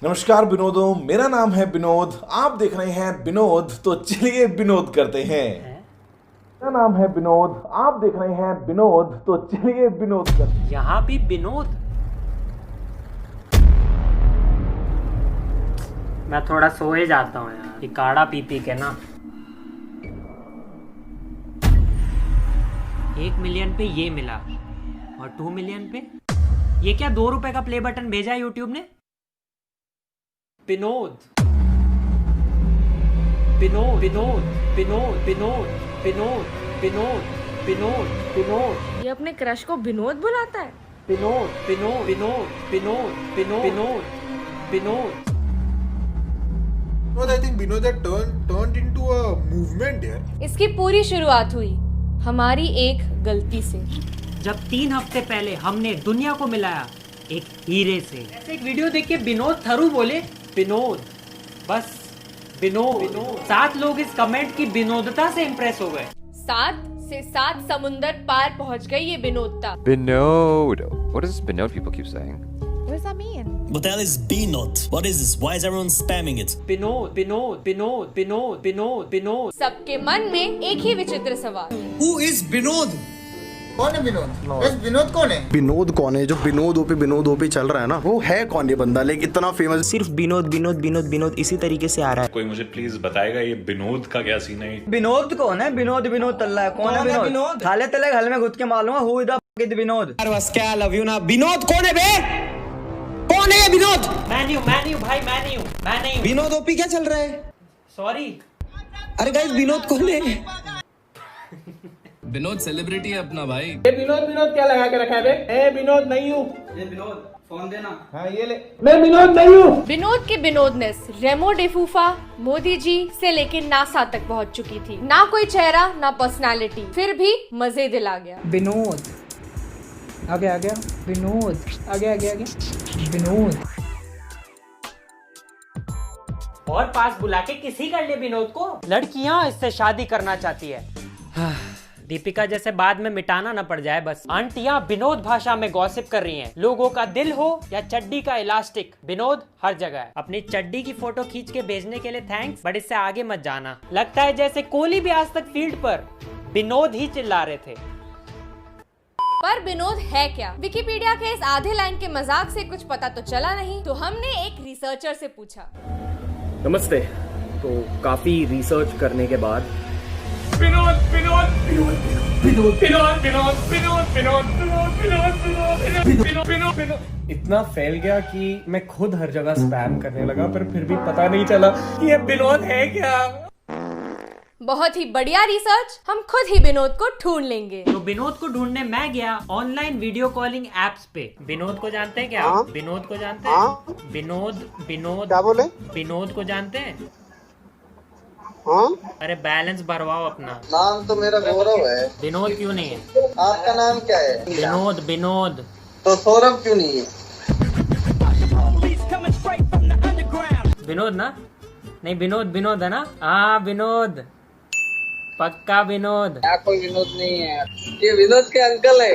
नमस्कार विनोदों, मेरा नाम है विनोद। आप देख रहे हैं विनोद, तो चलिए विनोद करते हैं। मेरा नाम है विनोद, आप देख रहे हैं विनोद, तो चलिए विनोद करते हैं। यहाँ भी विनोद। मैं थोड़ा सोए जाता हूँ यार, ये काढ़ा पी पी के ना। 1 मिलियन पे ये मिला और 2 मिलियन पे ये क्या 2 रुपए का प्ले बटन भेजा है यूट्यूब ने। विनोद विनोद विनोद विनोद विनोद विनोद विनोद विनोद विनोद। ये अपने क्रश को विनोद बुलाता है। Vinod Vinod Vinod Vinod Vinod Vinod Vinod. I think Vinod had turned into a movement here. इसकी पूरी शुरुआत हुई हमारी एक गलती से, जब 3 हफ्ते पहले हमने दुनिया को मिलाया एक हीरे से। ऐसे एक वीडियो देख के विनोद थरू बोले विनोद, बस विनोद। 7 लोग इस कमेंट की विनोदता से इम्प्रेस हो गए। 7 से 7 समुंदर पार पहुंच गई ये विनोदता। Binod. What does Binod people keep saying? What does that mean? What the hell is B-Not? What is this? Why is everyone spamming it? Vinod Vinod Vinod Vinod Vinod Vinod. सबके मन में एक ही विचित्र सवाल, Who is Vinod? कौन है विनोद? बस विनोद कौन है? विनोद कौन है? जो विनोद ओपी चल रहा है ना, वो है कौन ये बंदा? लेकिन इतना फेमस सिर्फ विनोद विनोद विनोद विनोद इसी तरीके से आ रहा है। कोई मुझे प्लीज बताएगा ये विनोद का क्या सीन है? विनोद कौन है? विनोद विनोद तल्ला है। कौन है विनोद? थाले तले घर में घुस के मालूम है हु इज द विनोद। बस क्या लव यू ना। विनोद कौन है बे? कौन है ये विनोद? मैन्यू भाई मैन्यू। विनोद ओपी क्या चल रहा है? सॉरी। अरे गाइस विनोद कौन है? विनोद सेलिब्रिटी है अपना भाई। ये विनोद क्या लगा के रखा है बे? ए विनोद नहीं हूँ। ये विनोद फोन देना। हाँ ये ले। मैं विनोद नहीं हूँ। विनोद की विनोदनेस रेमो डिफूफा, मोदी जी से लेके नासा तक पहुंच चुकी थी। ना कोई चेहरा ना पर्सनालिटी, फिर भी मजे दिला गया। विनोद आ गया विनोद आ गया विनोद। और पास बुला के किसी कर ले विनोद को। लड़कियां इससे शादी करना चाहती है। दीपिका जैसे बाद में मिटाना न पड़ जाए बस। आंटियां विनोद भाषा में गॉसिप कर रही हैं। लोगों का दिल हो या चड्डी का इलास्टिक, विनोद हर जगह है। अपनी चड्डी की फोटो खींच के भेजने के लिए थैंक्स, बट इससे आगे मत जाना। लगता है जैसे कोहली भी आज तक फील्ड पर विनोद ही चिल्ला रहे थे। पर विनोद है क्या? विकिपीडिया के इस आधे लाइन के मजाक से कुछ पता तो चला नहीं, तो हमने एक रिसर्चर से पूछा। नमस्ते। तो काफी रिसर्च करने के बाद विनोद इतना फैल गया कि मैं खुद हर जगह स्पैम करने लगा, पर फिर भी पता नहीं चला कि ये विनोद है क्या। बहुत ही बढ़िया रिसर्च, हम खुद ही विनोद को ढूंढ लेंगे। तो विनोद को ढूंढने मैं गया ऑनलाइन वीडियो कॉलिंग एप्स पे। विनोद को जानते हैं क्या? विनोद को जानते हैं? विनोद क्या बोले? विनोद को जानते हैं? हाँ? अरे बैलेंस भरवाओ अपना। नाम तो मेरा गौरव है। विनोद क्यों नहीं है? आपका नाम क्या है? विनोद। तो सौरभ क्यों नहीं है? विनोद ना? नहीं विनोद है ना? हाँ विनोद, पक्का विनोद। यहाँ कोई विनोद नहीं है, ये विनोद के अंकल है।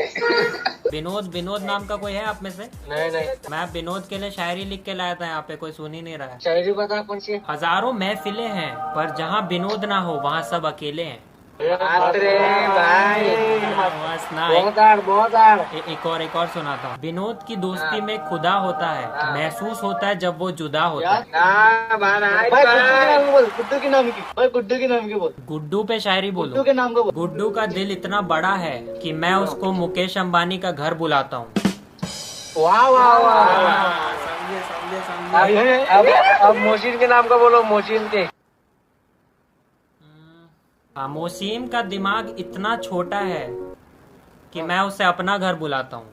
विनोद नाम का कोई है आप में से? नहीं। मैं विनोद के लिए शायरी लिख के लाया था, यहाँ पे कोई सुन ही नहीं रहा है। शायरी बता कौन सी? हजारों महफिलें हैं पर जहाँ विनोद ना हो वहाँ सब अकेले हैं। भाई एक और सुनाता हूँ। विनोद की दोस्ती में खुदा होता है, महसूस होता है जब वो जुदा होता है। गुड्डू के नाम की बोल। गुड्डू पे शायरी बोलो। गुड्डू के नाम को बोल। गुड्डू का दिल इतना बड़ा है कि मैं उसको मुकेश अंबानी का घर बुलाता हूँ। अब मोहसिन के नाम का बोलो। मोहसिन के मोसीम का दिमाग इतना छोटा है कि मैं उसे अपना घर बुलाता हूँ।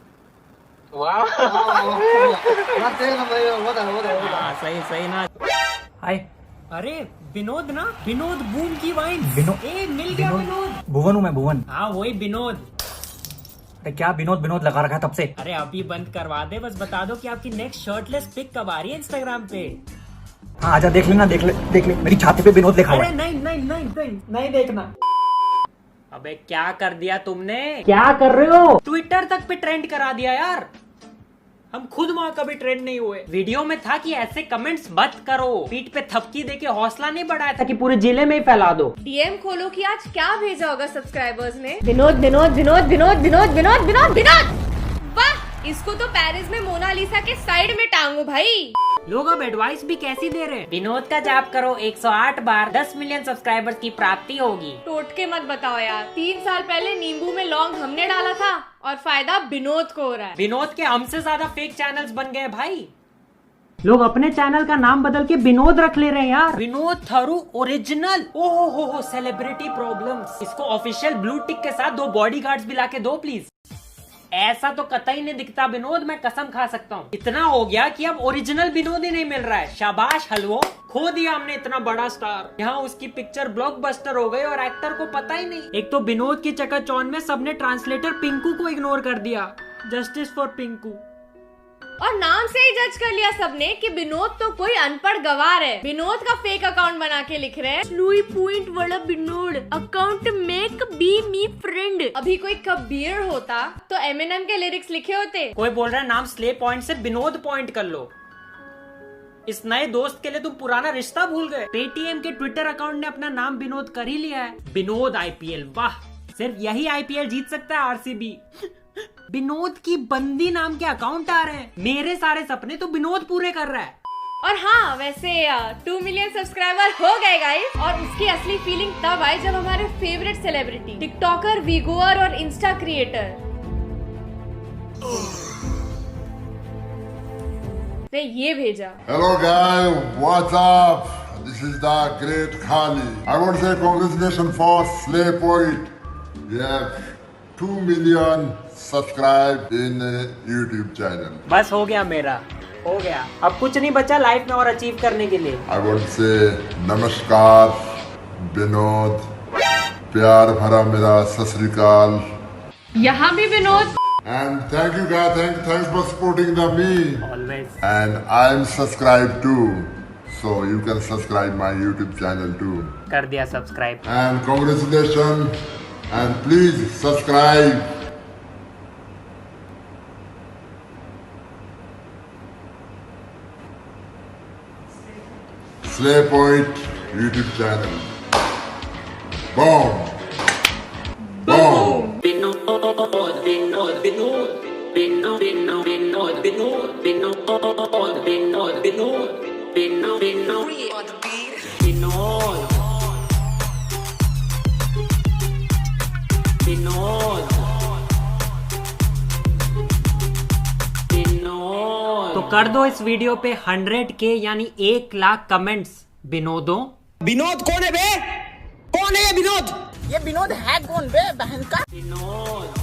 सही ना? हाय। अरे विनोद ना? विनोद बूम की वाइन। मिल गया विनोद। भुवन हूँ मैं, भुवन। हाँ वही विनोद। क्या विनोद लगा रखा है तब से? अरे अभी बंद करवा दे, बस बता दो कि आपकी नेक्स्ट शर्टलेस पिक कब आ रही है इंस्टाग्राम पे। हाँ आजा, देख लेना, देख ले मेरी छाती पे विनोद लिखा हुआ है। नहीं देखना। अबे क्या कर दिया तुमने? क्या कर रहे हो? ट्विटर तक पे ट्रेंड करा दिया यार। हम खुद वहाँ कभी ट्रेंड नहीं हुए। वीडियो में था कि ऐसे कमेंट्स मत करो, पीठ पे थपकी देके हौसला नहीं बढ़ाया था कि पूरे जिले में ही फैला दो। डीएम खोलो कि आज क्या भेजा होगा सब्सक्राइबर्स ने। विनोद विनोद विनोद विनोद विनोद विनोद विनोद विनोद, वाह, इसको तो पेरिस में मोनालिसा के साइड में टांगो भाई। लोग अब एडवाइस भी कैसी दे रहे हैं। विनोद का जाप करो 108 बार, 10 मिलियन सब्सक्राइबर्स की प्राप्ति होगी। टोटके मत बताओ यार, 3 साल पहले नींबू में लौंग हमने डाला था और फायदा विनोद को हो रहा है। विनोद के हमसे ज्यादा फेक चैनल्स बन गए भाई। लोग अपने चैनल का नाम बदल के विनोद रख ले रहे हैं यार। विनोद थारू ओरिजिनल। ओहो हो सेलिब्रिटी प्रॉब्लम्स। इसको ऑफिशियल ब्लू टिक के साथ 2 बॉडीगार्ड्स भी ला के दो प्लीज। ऐसा तो कतई नहीं दिखता विनोद, मैं कसम खा सकता हूँ। इतना हो गया कि अब ओरिजिनल विनोद ही नहीं मिल रहा है। शाबाश हलवो, खो दिया हमने इतना बड़ा स्टार। यहाँ उसकी पिक्चर ब्लॉकबस्टर हो गई और एक्टर को पता ही नहीं। एक तो विनोद की चकाचौंध में सबने ट्रांसलेटर पिंकू को इग्नोर कर दिया। Justice for Pinku. और नाम से ही जज कर लिया सबने कि विनोद तो कोई अनपढ़ गवार है। विनोद का फेक अकाउंट बना के लिख रहे हैं लुई पॉइंट वाला Vinod account make be me friend. अभी कोई कबीर होता तो एमिनेम के लिरिक्स लिखे होते। कोई बोल रहा है नाम स्ले पॉइंट से विनोद पॉइंट कर लो। इस नए दोस्त के लिए तुम पुराना रिश्ता भूल गए। पेटीएम के ट्विटर अकाउंट ने अपना नाम विनोद कर ही लिया है। विनोद आईपीएल, वाह, सिर्फ यही आईपीएल जीत सकता है आरसीबी। विनोद की बंदी नाम के अकाउंट आ रहे हैं। मेरे सारे सपने तो विनोद पूरे कर रहा है। और हाँ, वैसे 2 मिलियन सब्सक्राइबर हो गए गाइस, और उसकी असली फीलिंग तब आई जब हमारे फेवरेट सेलिब्रिटी टिकटॉकर, वीगोअर और इंस्टा क्रिएटर ने ये भेजा। Hello guys, what's up? This is the great Khali. I want to say congratulations for Slay Point. We have 2 million subscribed in YouTube channel. बस हो गया मेरा, हो गया। अब कुछ नहीं बचा लाइफ में और अचीव करने के लिए। I want to say नमस्कार विनोद, प्यार भरा मेरा सत श्री अकाल। यहाँ भी Vinod. And thank you guys, thanks for supporting me. Always. And I am subscribed too, so you can subscribe my YouTube channel too. कर दिया subscribe. And congratulations, and please subscribe. Slay Point YouTube channel. Boom. Boom. तो कर दो इस video पे 100K यानी 1 lakh comments. विनोदों, Vinod कौन है बे? कौन है ये विनोद? ये विनोद है कौन बे बहन का? विनोद